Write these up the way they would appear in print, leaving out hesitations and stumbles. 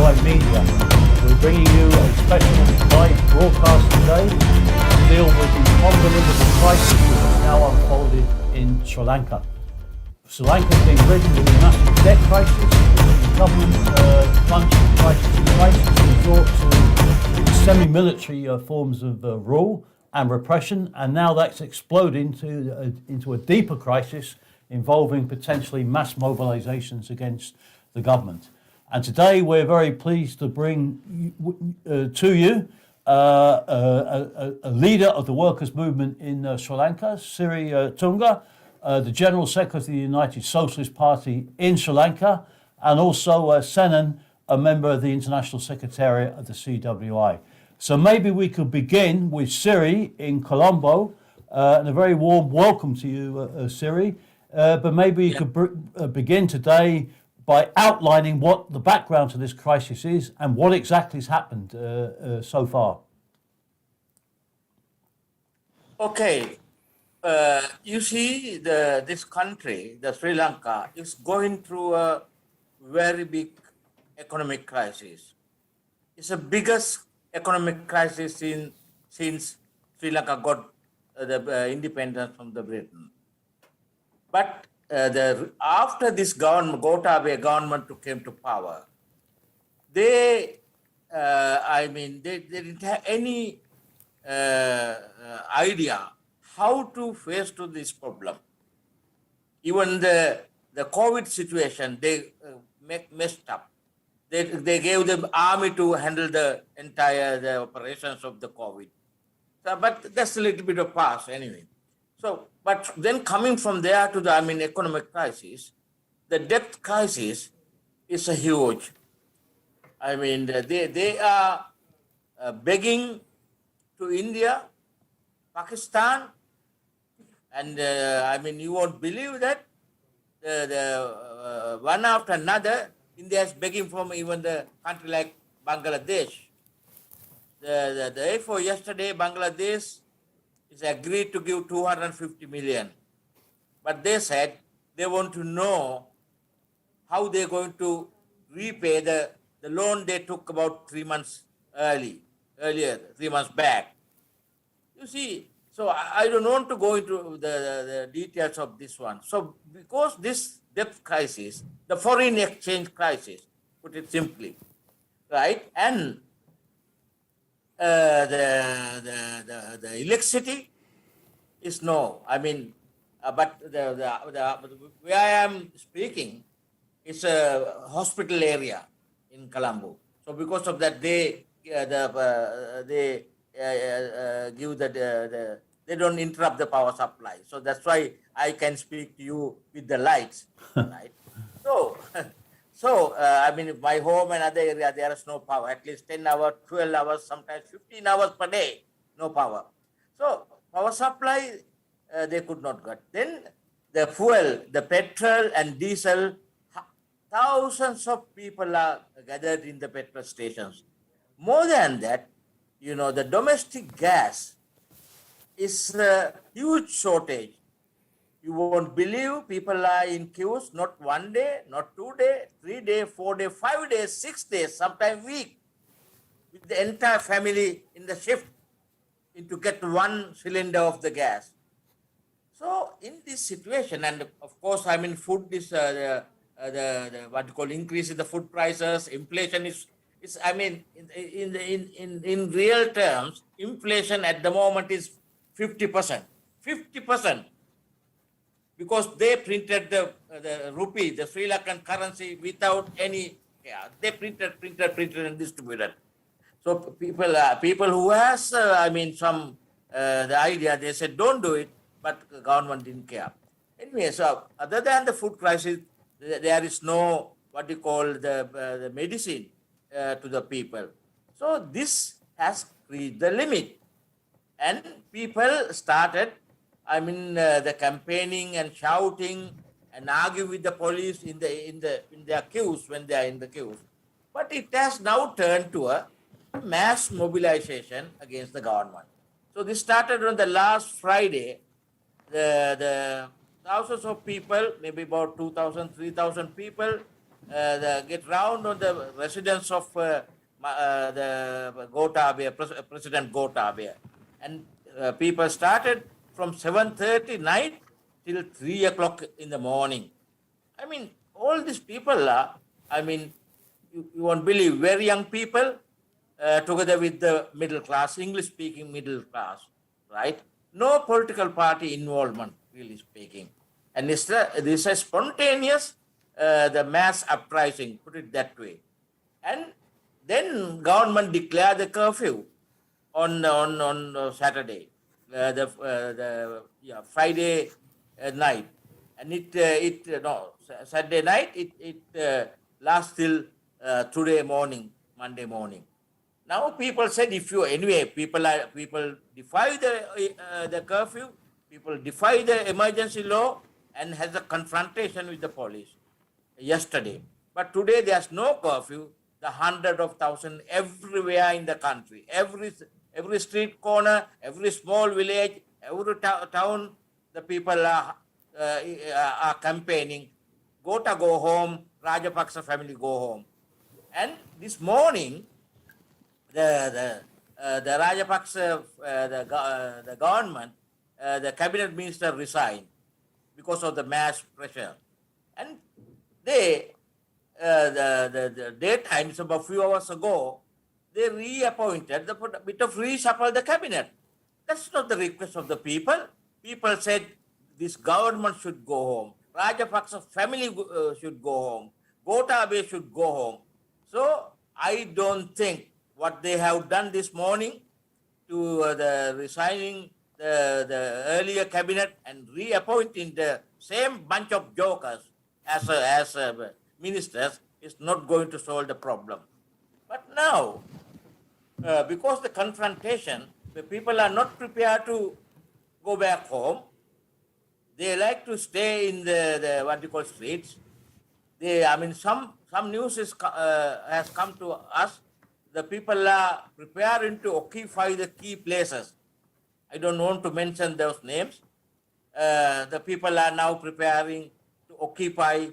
online media. We're bringing you a special live broadcast today to deal with the unbelievable crisis that has now unfolded in Sri Lanka. Sri Lanka is being ridden with a massive debt crisis, the government plunged from crisis to crisis, resort to semi-military forms of rule and repression, and now that's exploded into a deeper crisis involving potentially mass mobilizations against the government. And today we're very pleased to bring to you a leader of the workers' movement in Sri Lanka, Siri Tunga, the General Secretary of the United Socialist Party in Sri Lanka, and also Senan, a member of the International Secretariat of the CWI. So maybe we could begin with Siri in Colombo, and a very warm welcome to you, Siri. But maybe you could begin today by outlining what the background to this crisis is and what exactly has happened so far. Okay. You see, this country, the Sri Lanka, is going through a very big economic crisis. It's the biggest economic crisis since Sri Lanka got the independence from the Britain. But after this government, Gotabaya government came to power, they didn't have any idea how to face to this problem. Even the COVID situation, they messed up. They gave the army to handle the entire operations of the COVID. So, but that's a little bit of past anyway. So, but then coming from there to the economic crisis, the debt crisis is a huge. They are begging to India, Pakistan, and you won't believe that the one after another, India is begging from even the country like Bangladesh. The day for yesterday, Bangladesh is agreed to give 250 million. But they said they want to know how they're going to repay the loan they took about 3 months earlier, 3 months back. You see, so I don't want to go into the details of this one. So because this debt crisis, the foreign exchange crisis, put it simply, right? And the electricity is no. But where I am speaking is a hospital area in Colombo. So because of that, they give they don't interrupt the power supply. So that's why I can speak to you with the lights, right? So, my home and other area, there is no power, at least 10 hours, 12 hours, sometimes 15 hours per day, no power. So, power supply, they could not get. Then the fuel, the petrol and diesel, thousands of people are gathered in the petrol stations. More than that, the domestic gas is a huge shortage. You won't believe people are in queues, not 1 day, not 2 days, 3 days, 4 days, 5 days, 6 days, sometimes week, with the entire family in the shift to get 1 cylinder of the gas. So in this situation, and of course, food is what you call increase in the food prices. Inflation is in real terms, inflation at the moment is 50%. 50%. Because they printed the rupee, the Sri Lankan currency, without any, they printed and distributed. So people who has, some the idea, they said don't do it, but the government didn't care. Anyway, so other than the food crisis, there is no what you call the medicine to the people. So this has reached the limit, and people started. The campaigning and shouting and argue with the police in their queues when they are in the queues. But it has now turned to a mass mobilization against the government. So this started on the last Friday. The thousands of people, maybe about 2,000, 3,000 people, get round on the residence of the Gotabaya, President Gotabaya. And people started from 7:30 night till 3 o'clock in the morning. I mean, all these people are, I mean, you won't believe, very young people together with the middle class, English speaking middle class, right? No political party involvement, really speaking. And this is a spontaneous, the mass uprising, put it that way. And then government declared the curfew on Saturday, Friday night, and Saturday night it lasts till today morning, Monday morning. Now people said people defy the curfew, people defy the emergency law, and has a confrontation with the police yesterday. But today there's no curfew. The hundred of thousands everywhere in the country, every street corner, every small village, every town, the people are campaigning. Go home, Rajapaksa family go home. And this morning, the Rajapaksa, the government, the cabinet minister resigned because of the mass pressure. And they, the daytime, about a few hours ago, they reappointed the bit of reshuffle the cabinet. That's not the request of the people. People said this government should go home. Rajapaksa family should go home. Gotabaya should go home. So I don't think what they have done this morning to the resigning the earlier cabinet and reappointing the same bunch of jokers as ministers is not going to solve the problem. But now, because the confrontation, the people are not prepared to go back home. They like to stay in the what you call streets. Some news has come to us. The people are preparing to occupy the key places. I don't want to mention those names. The people are now preparing to occupy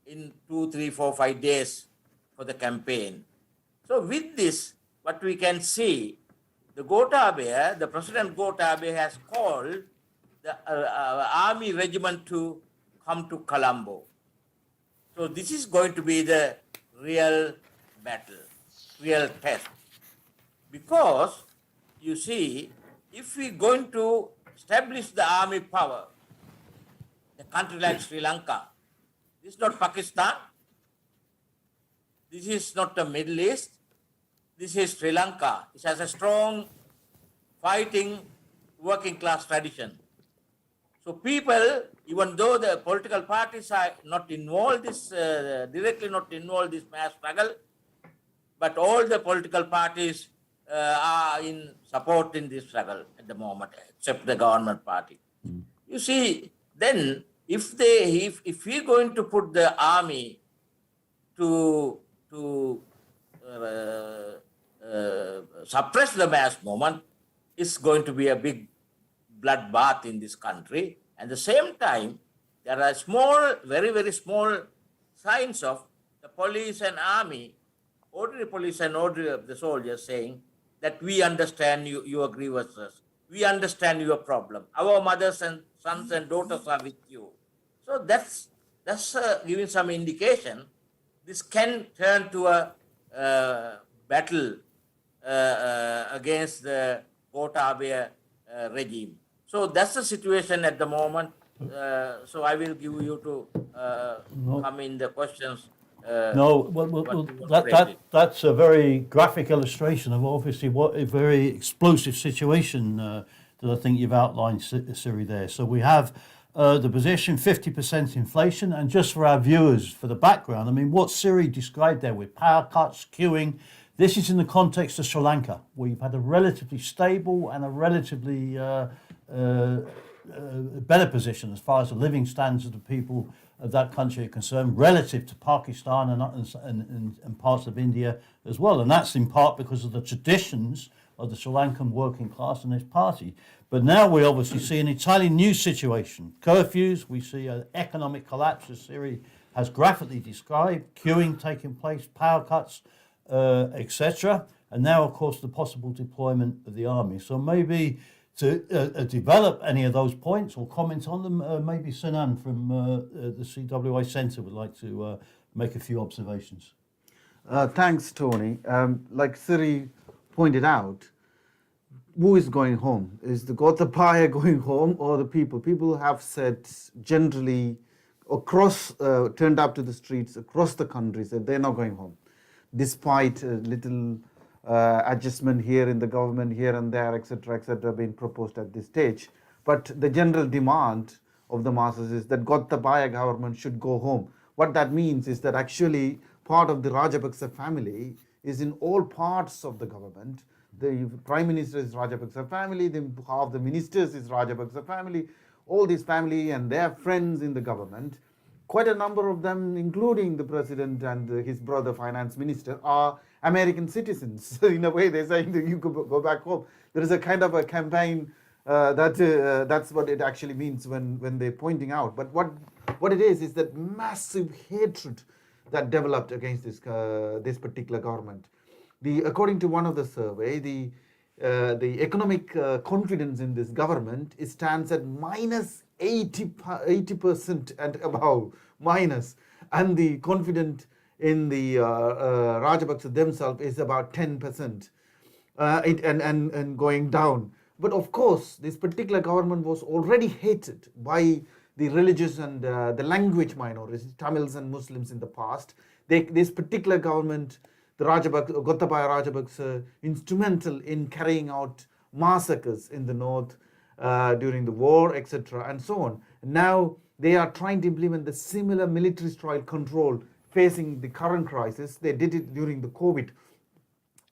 in 2, 3, 4, 5 days for the campaign. So with this, what we can see, the President Gotabaya has called the army regiment to come to Colombo. So this is going to be the real battle, real test. Because, you see, if we're going to establish the army power, a country like Sri Lanka, this is not Pakistan, this is not the Middle East, this is Sri Lanka. It has a strong fighting working class tradition. So people, even though the political parties are not involved directly not involved in this mass struggle, but all the political parties are in support in this struggle at the moment, except the government party. You see, then if we're going to put the army to suppress the mass movement, it's going to be a big bloodbath in this country. At the same time, there are small, very, very small signs of the police and army, ordinary police and ordinary the soldiers saying that we understand your grievances, we understand your problem. Our mothers and sons and daughters are with you. So that's giving some indication. This can turn to a battle against the Gotabaya regime. So that's the situation at the moment. So I will give you to come in the questions. That's a very graphic illustration of obviously what a very explosive situation that I think you've outlined, Siri, there. So we have the position 50% inflation, and just for our viewers, for the background, I mean, what Siri described there with power cuts, queuing, this is in the context of Sri Lanka, where you've had a relatively stable and a relatively better position as far as the living standards of the people of that country are concerned, relative to Pakistan and parts of India as well. And that's in part because of the traditions of the Sri Lankan working class and its party. But now we obviously see an entirely new situation. Curfews, we see an economic collapse, as Siri has graphically described queuing taking place, power cuts, etc. And now, of course, the possible deployment of the army. So maybe to develop any of those points or comment on them, maybe Sinan from the CWA Centre would like to make a few observations. Thanks, Tony. Like Siri pointed out, who is going home? Is the Gotabaya going home or the people? People have said generally across, turned up to the streets across the country, said they're not going home, despite little adjustment here in the government, here and there, etc., being proposed at this stage. But the general demand of the masses is that Gotabaya government should go home. What that means is that actually part of the Rajapaksa family is in all parts of the government. The Prime Minister is Rajapaksa family, half the ministers is Rajapaksa family, all this family and their friends in the government. Quite a number of them, including the President and his brother Finance Minister, are American citizens. In a way, they're saying that you could go back home. There is a kind of a campaign that's what it actually means when they're pointing out. But what it is that massive hatred that developed against this particular government. According to one of the survey, the economic confidence in this government stands at minus 80% and above, minus, and the confidence in the Rajapaksa themselves is about 10%, and going down. But of course, this particular government was already hated by the religious and the language minorities, Tamils and Muslims in the past. This particular government, the Gotabaya Rajapaksa, instrumental in carrying out massacres in the north during the war, etc., and so on. Now they are trying to implement the similar military style control facing the current crisis. They did it during the COVID.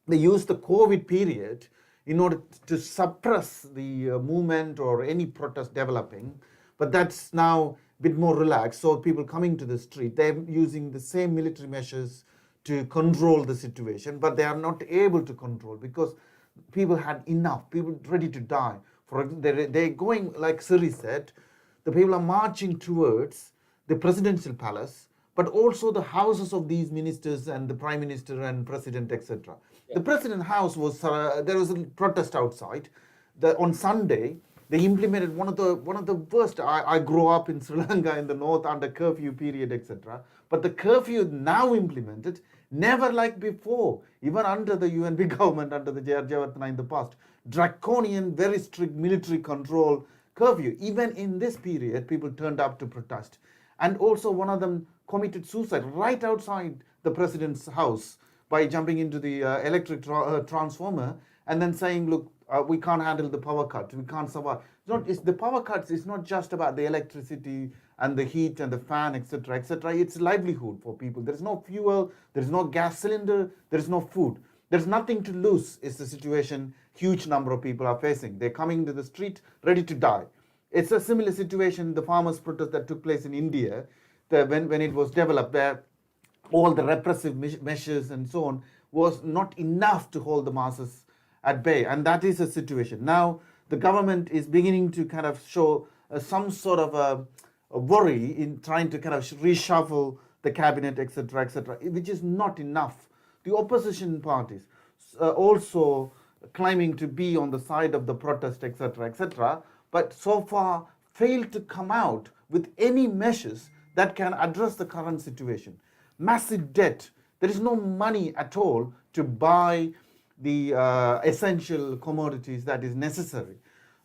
They used the COVID period in order to suppress the movement or any protest developing, but that's now a bit more relaxed. So people coming to the street, they're using the same military measures to control the situation, but they are not able to control because people had enough, people ready to die. They're going, like Siri said, the people are marching towards the presidential palace, but also the houses of these ministers and the prime minister and president, etc. Yeah. The president house was there was a protest outside. On Sunday, they implemented one of the worst. I grew up in Sri Lanka in the north under curfew period, etc. But the curfew now implemented, never like before, even under the UNP government, under the J.R. Jayawarthana in the past. Draconian, very strict military control curfew. Even in this period, people turned up to protest. And also one of them committed suicide right outside the president's house by jumping into the electric transformer and then saying, look, we can't handle the power cut, we can't survive. The power cuts is not just about the electricity and the heat and the fan, etc., etc. It's livelihood for people. There is no fuel, there is no gas cylinder, there is no food. There's nothing to lose is the situation huge number of people are facing. They're coming to the street ready to die. It's a similar situation, the farmers' protest that took place in India, when it was developed, where all the repressive measures and so on was not enough to hold the masses at bay. And that is a situation. Now, the government is beginning to kind of show some sort of a worry in trying to kind of reshuffle the cabinet, etc., etc., which is not enough. The opposition parties also claiming to be on the side of the protest, etc., etc., but so far failed to come out with any measures that can address the current situation. Massive debt. There is no money at all to buy the essential commodities that is necessary.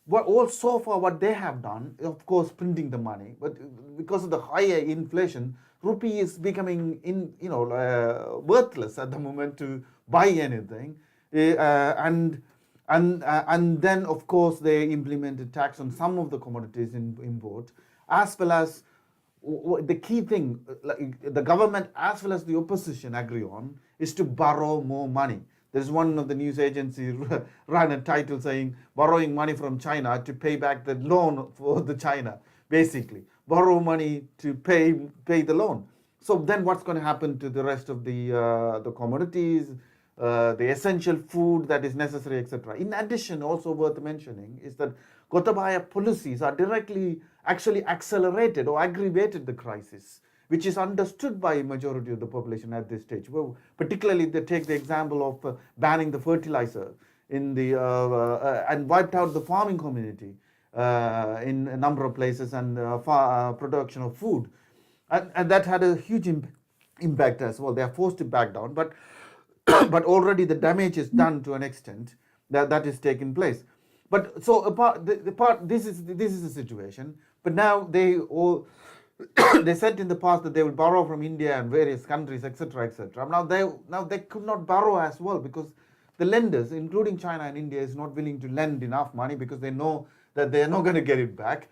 So far what they have done, of course, printing the money, but because of the higher inflation, rupee is becoming worthless at the moment to buy anything, and then of course they implemented tax on some of the commodities in import, as well as the key thing the government as well as the opposition agree on is to borrow more money. There's one of the news agencies ran a title saying borrowing money from China to pay back the loan for the China, basically. Borrow money to pay the loan. So then what's going to happen to the rest of the commodities, the essential food that is necessary, etc. In addition, also worth mentioning is that Gotabaya policies are directly actually accelerated or aggravated the crisis, which is understood by a majority of the population at this stage. Well, particularly, they take the example of banning the fertilizer in the and wiped out the farming community in a number of places, and production of food, and that had a huge impact as well. They are forced to back down, but but already the damage is done to an extent that is taking place. But so apart the part this is the situation. But now they all they said in the past that they would borrow from India and various countries, etc., etc. Now they could not borrow as well, because the lenders, including China and India, is not willing to lend enough money because they know that they are not going to get it back.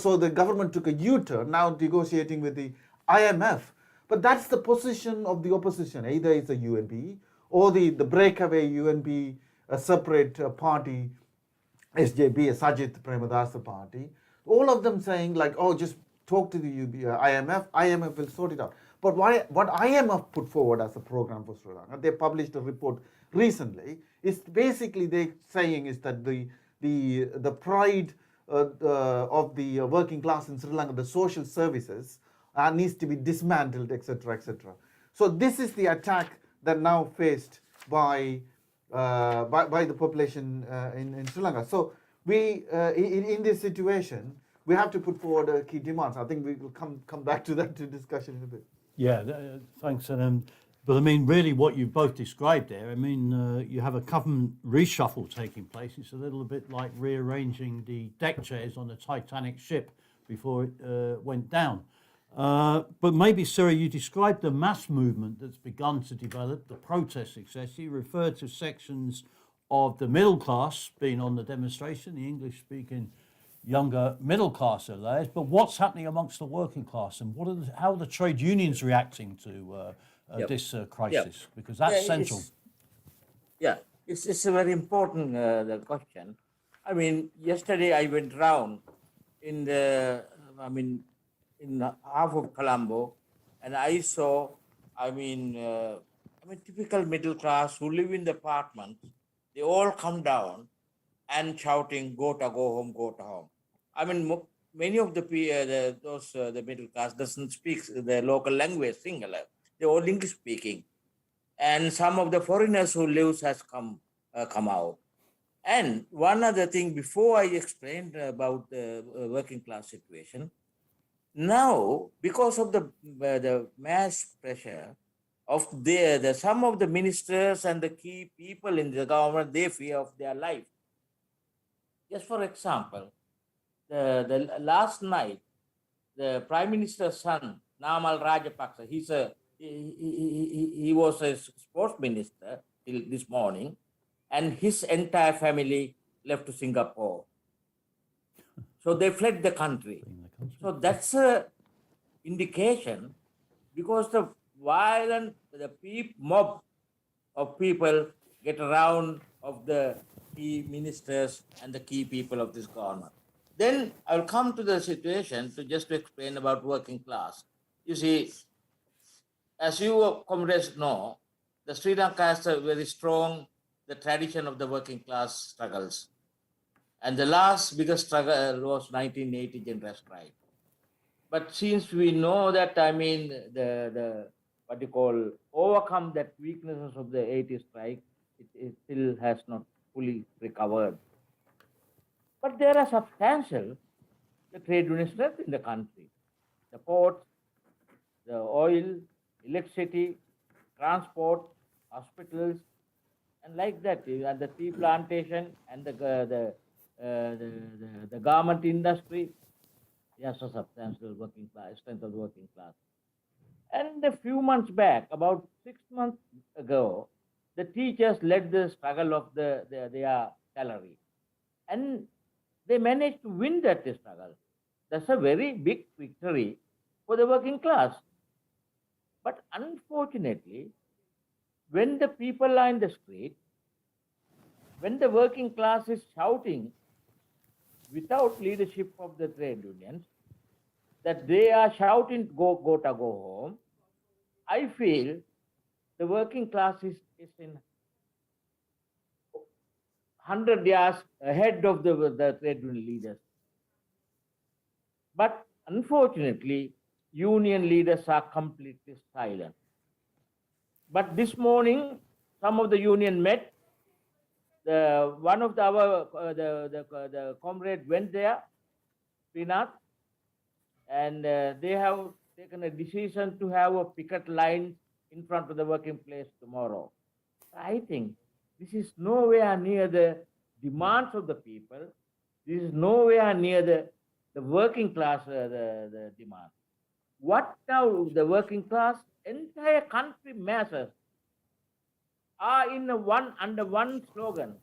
So the government took a U-turn, now negotiating with the IMF. But that's the position of the opposition. Either it's a UNP or the breakaway UNP, a separate party, SJB, a Sajid Premadasa party. All of them saying like, oh, just talk to the IMF will sort it out. But what IMF put forward as a program for Sri Lanka, they published a report recently, is basically they saying is that the pride of the working class in Sri Lanka, the social services, needs to be dismantled, etc., etc. So this is the attack that now faced by the population in Sri Lanka. So we in this situation, we have to put forward key demands. I think we will come back to that discussion in a bit. Yeah, thanks. But I mean, really, what you both described there, I mean, you have a government reshuffle taking place. It's a little bit like rearranging the deck chairs on the Titanic ship before it went down. But maybe, Siri, you described the mass movement that's begun to develop, the protest success. You referred to sections of the middle class being on the demonstration, the English-speaking younger middle class areas. But what's happening amongst the working class, and how are the trade unions reacting to this crisis? Because that's central. It's a very important the question. I mean, yesterday I went round in in half of Colombo, and I saw, typical middle class who live in the apartments. They all come down and shouting, "Go home, go to home." I mean, many of the middle class doesn't speak the local language singular. They're all English speaking, and some of the foreigners who lives has come out. And one other thing before I explained about the working class situation. Now, because of the mass pressure of some of the ministers and the key people in the government, they fear of their life. Just for example, the last night, the Prime Minister's son, Namal Rajapaksa, he was a sports minister till this morning, and his entire family left to Singapore. So they fled the country. So that's a indication, because the mob of people get around of the key ministers and the key people of this government. Then I'll come to the situation to explain about working class. You see, as you comrades know, the Sri Lanka has a very strong the tradition of the working class struggles. And the last biggest struggle was 1980 general strike. But since we know that, the what you call overcome that weaknesses of the 80 strike, it still has not fully recovered. But there are substantial the trade union strength in the country. The ports, the oil, electricity, transport, hospitals, and like that, and the tea plantation and the garment industry. Yes, a substantial working class, strength of the working class. And a few months back, about 6 months ago, the teachers led the struggle of their salary. And they managed to win that struggle. That's a very big victory for the working class. But unfortunately, when the people are in the street, when the working class is shouting without leadership of the trade unions, that they are shouting, go home, I feel the working class is in 100 years ahead of the trade union leaders. But unfortunately, union leaders are completely silent. But this morning, some of the union met. The one of the comrade went there, Srinath, and they have taken a decision to have a picket line in front of the working place tomorrow. I think this is nowhere near the demands of the people. This is nowhere near the working class the demand. What now the working class, entire country masses are in under one slogan.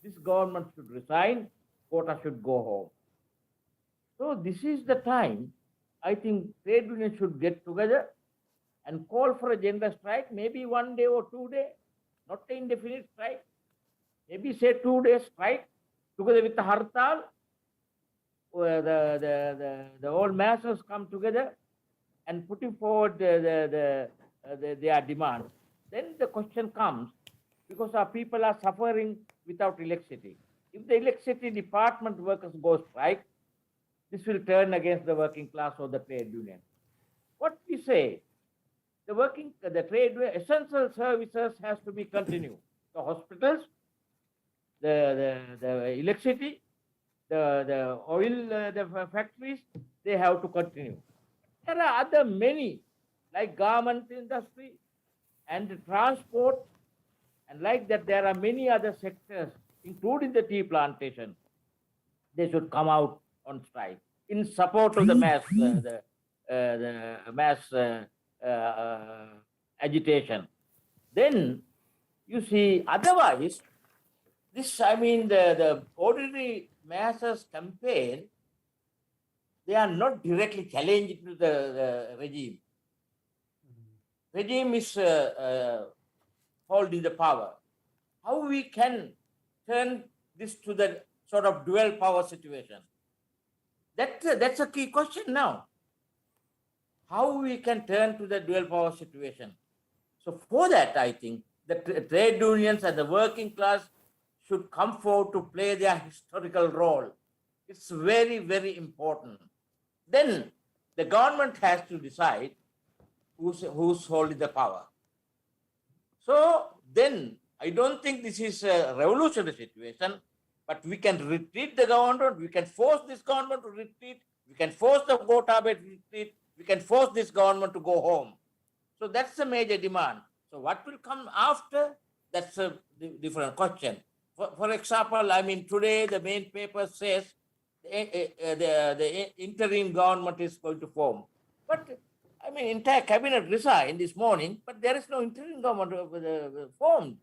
This government should resign, quota should go home. So this is the time I think trade unions should get together and call for a general strike, maybe 1 day or 2 days, not an indefinite strike. Maybe say 2 days strike together with the hartal, where the whole masses come together and putting forward their demands. Then the question comes, because our people are suffering without electricity. If the electricity department workers go strike, this will turn against the working class or the trade union. What we say, the trade essential services has to be continued. The hospitals, the electricity, the oil, the factories, they have to continue. There are other many, like garment industry and the transport, and like that there are many other sectors, including the tea plantation. They should come out on strike in support of the mass agitation. Then you see, otherwise, this, I mean, the ordinary masses campaign, they are not directly challenged to the regime. Regime is holding the power. How we can turn this to the sort of dual power situation? That's a key question now. How we can turn to the dual power situation? So for that, I think the trade unions and the working class should come forward to play their historical role. It's very, very important. Then the government has to decide who's holding the power. So then I don't think this is a revolutionary situation, but we can retreat the government, we can force this government to retreat, we can force the Gotabet to retreat, we can force this government to go home. So that's the major demand. So what will come after? That's a different question. For example, I mean, today the main paper says the interim government is going to form. But I mean, entire cabinet resigned this morning, but there is no interim government formed.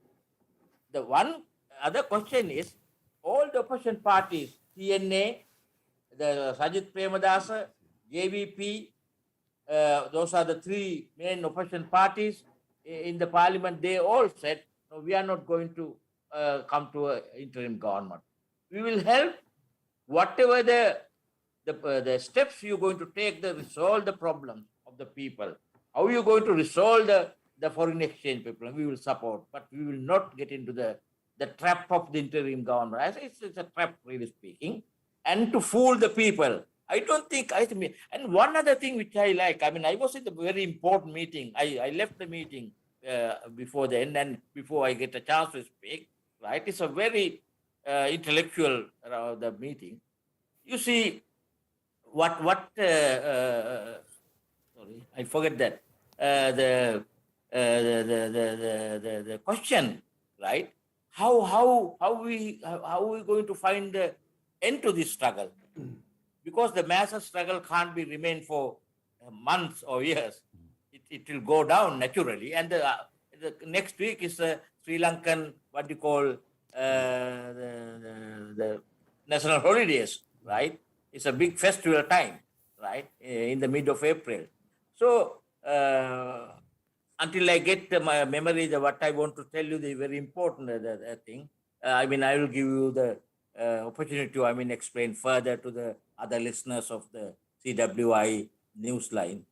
The one other question is, all the opposition parties, TNA, the Sajid Premadasa, JVP, those are the three main opposition parties in the parliament. They all said, no, we are not going to come to an interim government. We will help whatever the steps you're going to take to resolve the problems of the people. How are you going to resolve the foreign exchange problem? We will support, but we will not get into the trap of the interim government. It's a trap, really speaking, and to fool the people. I don't think, and one other thing which I like, I mean, I was in the very important meeting. I left the meeting before the end and before I get a chance to speak, right? It's a very intellectual the meeting. You see, sorry, I forget that. The question, right? How are we going to find the end to this struggle? Because the massive struggle can't be remain for months or years. It will go down naturally. And the next week is the Sri Lankan, what you call the national holidays, right? It's a big festival time, right? In the mid of April. So until I get my memory, what I want to tell you, the very important thing. I mean, I will give you the opportunity to, explain further to the other listeners of the CWI Newsline.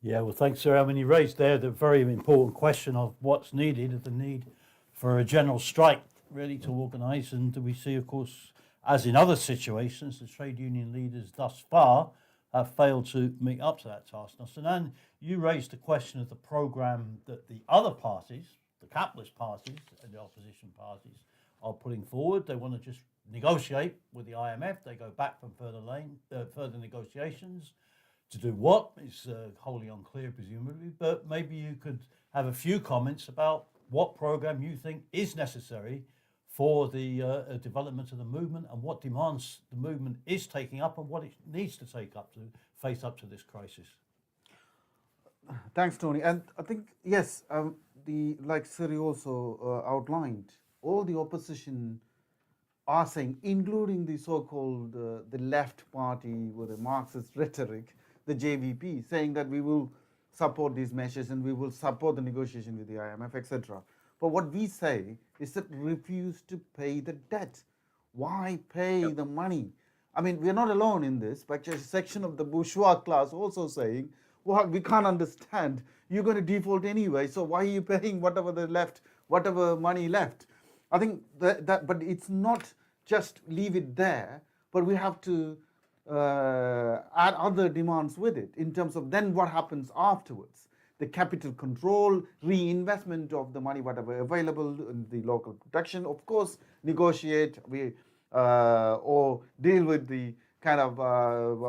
Yeah, well, thanks, sir. I mean, you raised there the very important question of what's needed, the need for a general strike, really, to organise. And we see, of course, as in other situations, the trade union leaders thus far have failed to meet up to that task. Now, Sinan, you raised the question of the program that the other parties, the capitalist parties and the opposition parties, are putting forward. They want to just negotiate with the IMF. They go back from further negotiations. To do what is wholly unclear, presumably, but maybe you could have a few comments about what program you think is necessary for the development of the movement and what demands the movement is taking up and what it needs to take up to face up to this crisis. Thanks, Tony. And I think, yes, like Siri also outlined, all the opposition are saying, including the so-called the left party with the Marxist rhetoric, the JVP, saying that we will support these measures and we will support the negotiation with the IMF, etc. But what we say is that refuse to pay the debt. Why pay the money? I mean, we're not alone in this, but a section of the bourgeois class also saying, well, we can't understand. You're going to default anyway, so why are you paying whatever money left? I think that but it's not just leave it there, but we have to add other demands with it in terms of then what happens afterwards. The capital control, reinvestment of the money, whatever available in the local production, of course, negotiate or deal with the kind of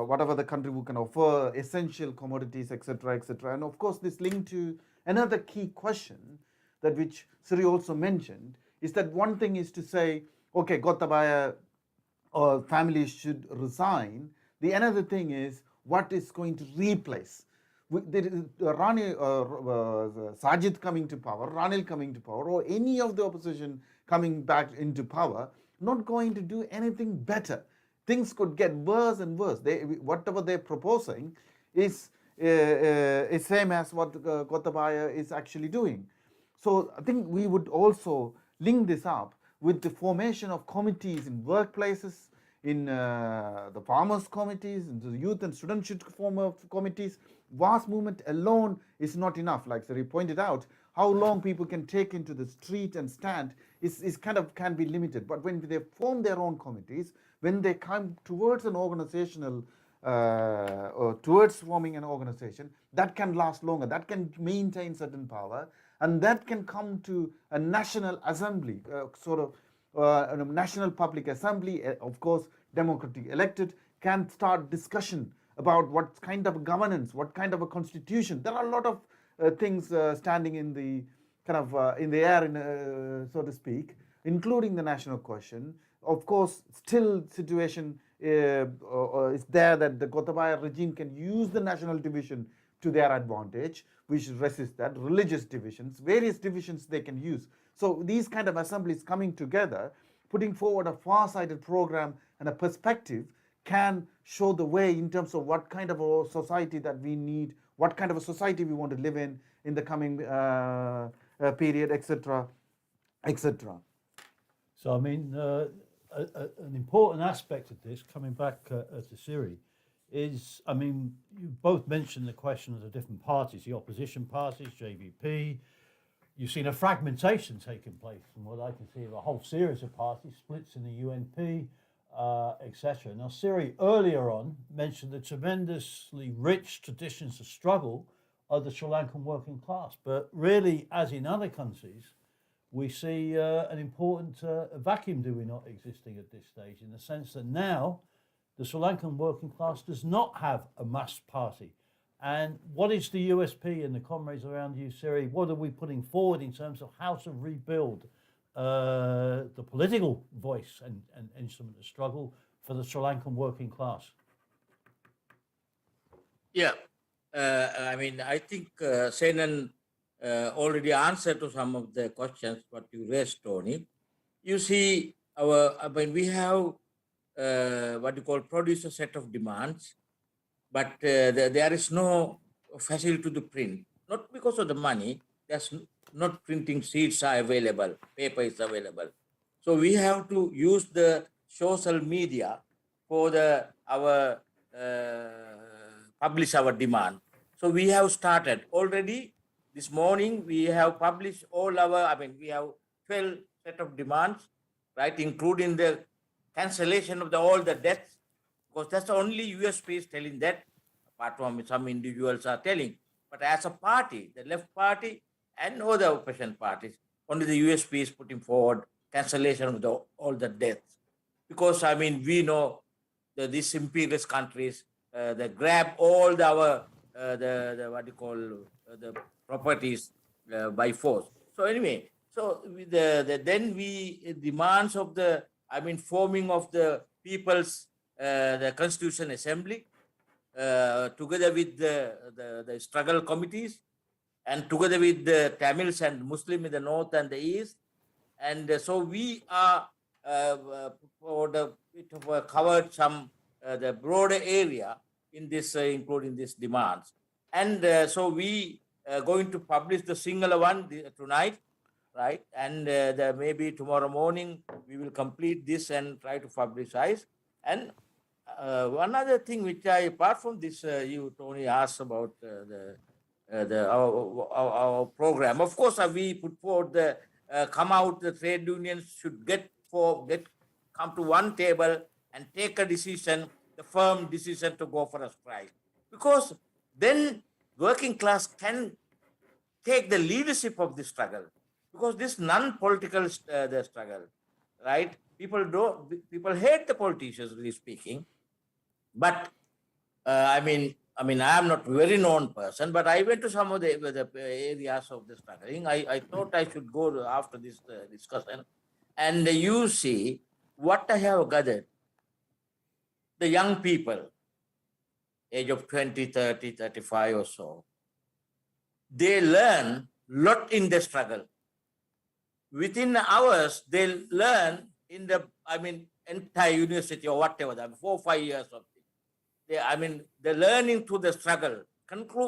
whatever the country who can offer, essential commodities, etc., etc. And of course, this linked to another key question that which Siri also mentioned is that one thing is to say, okay, Gotabaya or families should resign. The another thing is what is going to replace. Sajid coming to power, Ranil coming to power, or any of the opposition coming back into power, not going to do anything better. Things could get worse and worse. Whatever they're proposing is same as what Gotabaya is actually doing. So I think we would also link this up with the formation of committees in workplaces, in the farmers' committees, in the youth and student form committees. Vast movement alone is not enough. Like Sari pointed out, how long people can take into the street and stand is kind of can be limited. But when they form their own committees, when they come towards an organizational or towards forming an organization, that can last longer, that can maintain certain power, and that can come to a national assembly, a national public assembly, of course, democratically elected, can start discussion about what kind of governance, what kind of a constitution. There are a lot of things standing in the kind of in the air, so to speak, including the national question. Of course, still situation is there that the Gotabaya regime can use the national division to their advantage. We should resist that. Religious divisions, various divisions they can use. So these kind of assemblies coming together, putting forward a far-sighted program and a perspective can show the way in terms of what kind of a society that we need, what kind of a society we want to live in the coming period, etc., etc. So, I mean, an important aspect of this, coming back to Siri, is, I mean, you both mentioned the question of the different parties, the opposition parties, JVP. You've seen a fragmentation taking place from what I can see of a whole series of parties, splits in the UNP, etc. Now, Siri earlier on mentioned the tremendously rich traditions of struggle of the Sri Lankan working class. But really, as in other countries, we see an important vacuum, do we not, existing at this stage, in the sense that now the Sri Lankan working class does not have a mass party. And what is the USP and the comrades around you, Siri? What are we putting forward in terms of how to rebuild the political voice and instrument of struggle for the Sri Lankan working class? Yeah, I mean, I think Senan already answered to some of the questions what you raised, Tony. You see, we have what you call produce a set of demands, but there is no facility to print, not because of the money. There's not printing sheets are available, paper is available. So we have to use the social media for our publish our demand. So we have started already this morning. We have published all our. We have 12 set of demands, right, including the cancellation of all the debts, because that's the only USP is telling that apart from some individuals are telling. But as a party, the left party and no other opposition parties, only the USP is putting forward cancellation of all the deaths. Because, I mean, we know these imperialist countries, they grab all the what you call the properties by force. So anyway, so then we demands of the, I mean, forming of the people's the Constitution Assembly, together with the struggle committees, and together with the Tamils and Muslim in the north and the east. And so we are for the it covered some the broader area in this, including these demands. And so we going to publish the singular one tonight, right? And maybe tomorrow morning we will complete this and try to publicize. And one other thing which I, apart from this, you Tony asked about our program. Of course, we put forward the come out. The trade unions should come to one table and take a decision, the firm decision to go for a strike, because then working class can take the leadership of the struggle, because this non-political the struggle, right? People hate the politicians, really speaking, but I mean, I am not a very known person, but I went to some of the areas of the struggling. I thought I should go after this discussion, and you see what I have gathered. The young people, age of 20, 30, 35 or so, they learn lot in the struggle. Within hours, they learn in the, I mean, entire university or whatever, 4 or 5 years of the learning through the struggle,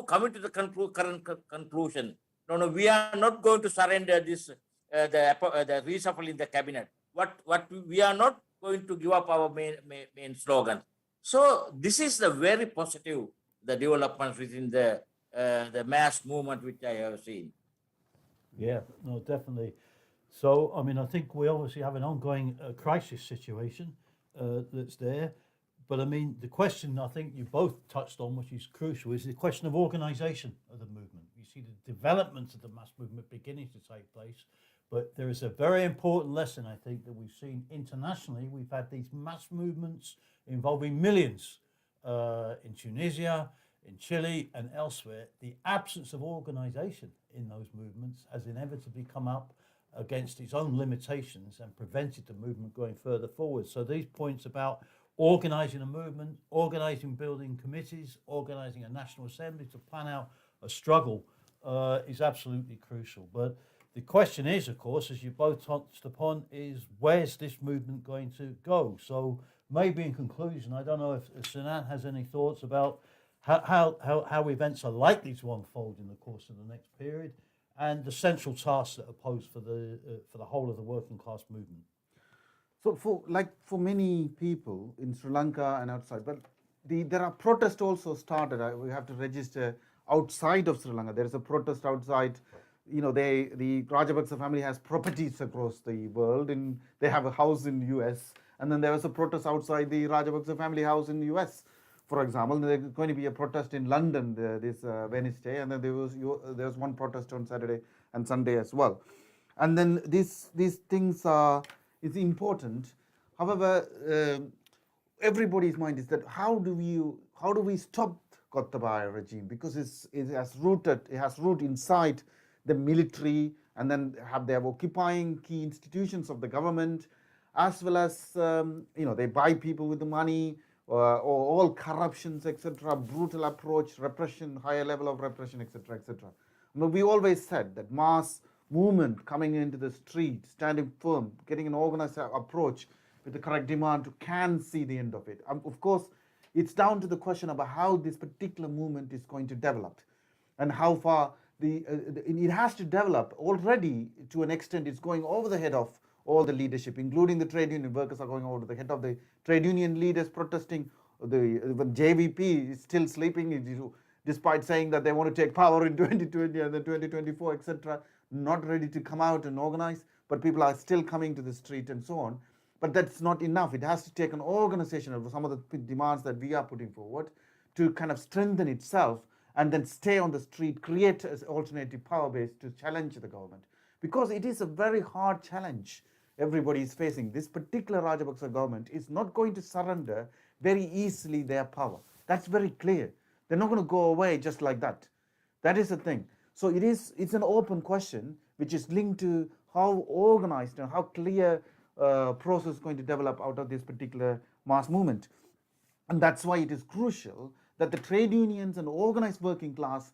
coming to the current conclusion. No, we are not going to surrender this, the reshuffle in the cabinet. What we are not going to give up our main slogan. So this is the very positive, the developments within the mass movement which I have seen. Yeah, no, definitely. So, I mean, I think we obviously have an ongoing crisis situation that's there. But I mean, the question I think you both touched on, which is crucial, is the question of organisation of the movement. You see the development of the mass movement beginning to take place, but there is a very important lesson, I think, that we've seen internationally. We've had these mass movements involving millions in Tunisia, in Chile, and elsewhere. The absence of organisation in those movements has inevitably come up against its own limitations and prevented the movement going further forward. So these points about organising a movement, organising building committees, organising a national assembly to plan out a struggle is absolutely crucial. But the question is, of course, as you both touched upon, is where's this movement going to go? So maybe in conclusion, I don't know if Sinan has any thoughts about how events are likely to unfold in the course of the next period and the central tasks that are posed for the whole of the working class movement. So for many people in Sri Lanka and outside, but there are protests also started. We have to register outside of Sri Lanka. There is a protest outside. You know, the Rajapaksa family has properties across the world. They have a house in US, and then there was a protest outside the Rajapaksa family house in US. For example, there's going to be a protest in London this Wednesday, and then there was one protest on Saturday and Sunday as well. And then these things are. It's important. However, everybody's mind is that how do we stop Gotabaya regime, because it has root inside the military, and then they are occupying key institutions of the government, as well as they buy people with the money, or all corruptions, etc., brutal approach, repression, higher level of repression, etc., etc. We always said that mass movement coming into the street, standing firm, getting an organized approach with the correct demand can see the end of it. Of course, it's down to the question about how this particular movement is going to develop and how far it has to develop. Already, to an extent, it's going over the head of all the leadership, including the trade union workers are going over the head of the trade union leaders protesting. When JVP is still sleeping, despite saying that they want to take power in 2020 and then 2024, etc., not ready to come out and organize, but people are still coming to the street and so on. But that's not enough. It has to take an organization of some of the demands that we are putting forward to kind of strengthen itself and then stay on the street, create an alternative power base to challenge the government. Because it is a very hard challenge everybody is facing. This particular Rajapaksa government is not going to surrender very easily their power. That's very clear. They're not going to go away just like that. That is the thing. So it's an open question which is linked to how organized and how clear process is going to develop out of this particular mass movement. And that's why it is crucial that the trade unions and organized working class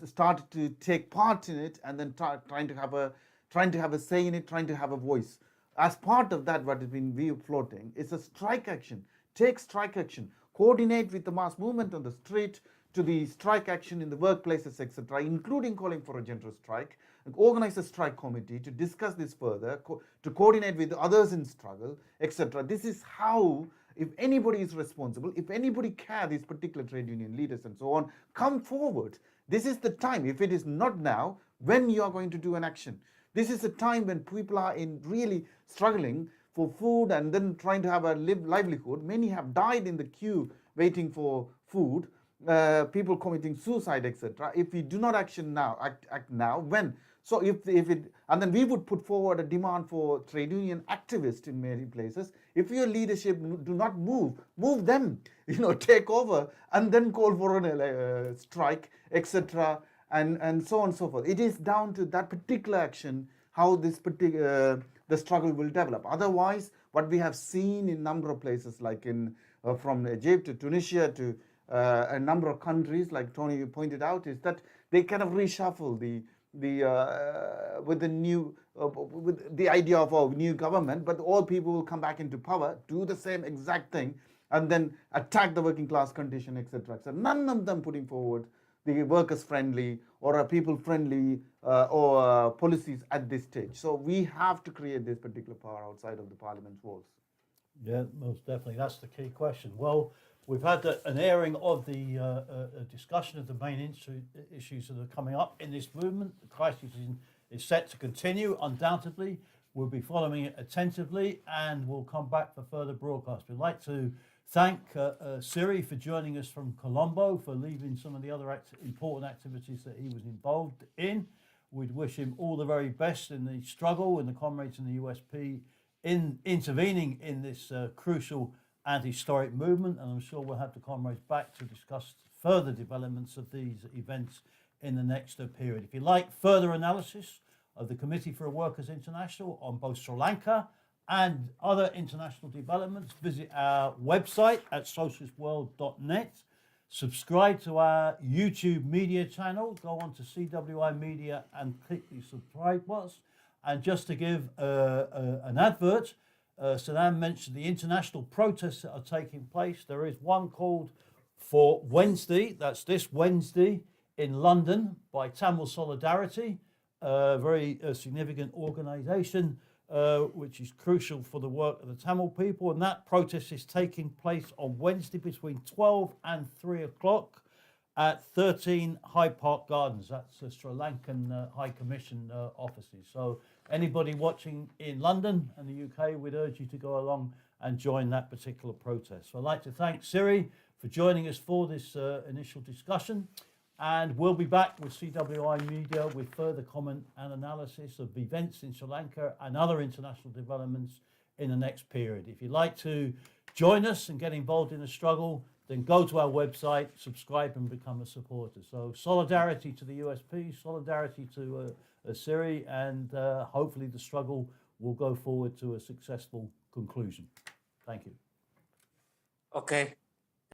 start to take part in it, and then trying to have a say in it, trying to have a voice. As part of that, what has been floating is a strike action. Take strike action. Coordinate with the mass movement on the street to the strike action in the workplaces, etc., including calling for a general strike, and organize a strike committee to discuss this further, to coordinate with others in struggle, etc. This is how, if anybody is responsible, if anybody cares, these particular trade union leaders and so on, come forward. This is the time. If it is not now, when you are going to do an action. This is a time when people are in really struggling for food and then trying to have a livelihood. Many have died in the queue waiting for food. People committing suicide, etc. If we do not act now, when? So if it, and then we would put forward a demand for trade union activists in many places. If your leadership do not move them, take over and then call for a strike, etc. And so on and so forth. It is down to that particular action how this particular the struggle will develop. Otherwise, what we have seen in a number of places, like in from Egypt to Tunisia to a number of countries, like Tony pointed out, is that they kind of reshuffle with the idea of a new government, but all people will come back into power, do the same exact thing, and then attack the working class condition, etc. So none of them putting forward the workers friendly or a people friendly policies at this stage. So we have to create this particular power outside of the parliament's walls. Yeah, most definitely. That's the key question. Well, we've had an airing of the discussion of the main issues that are coming up in this movement. The crisis is set to continue, undoubtedly. We'll be following it attentively, and we'll come back for further broadcasts. We'd like to thank Siri for joining us from Colombo, for leaving some of the other important activities that he was involved in. We'd wish him all the very best in the struggle, and the comrades in the USP in intervening in this crucial and historic movement, and I'm sure we'll have the comrades back to discuss further developments of these events in the next period. If you like further analysis of the Committee for Workers International on both Sri Lanka and other international developments, visit our website at socialistworld.net. Subscribe to our YouTube media channel. Go on to CWI Media and click the subscribe button. And just to give an advert, Saddam mentioned the international protests that are taking place. There is one called for Wednesday, that's this Wednesday, in London by Tamil Solidarity, a very significant organisation which is crucial for the work of the Tamil people. And that protest is taking place on Wednesday between 12 and 3 o'clock at 13 Hyde Park Gardens. That's the Sri Lankan High Commission offices. So anybody watching in London and the UK, we'd urge you to go along and join that particular protest. So I'd like to thank Siri for joining us for this initial discussion. And we'll be back with CWI Media with further comment and analysis of events in Sri Lanka and other international developments in the next period. If you'd like to join us and get involved in the struggle, then go to our website, subscribe and become a supporter. So solidarity to the USP, solidarity to Siri, and hopefully the struggle will go forward to a successful conclusion. Thank you. Okay.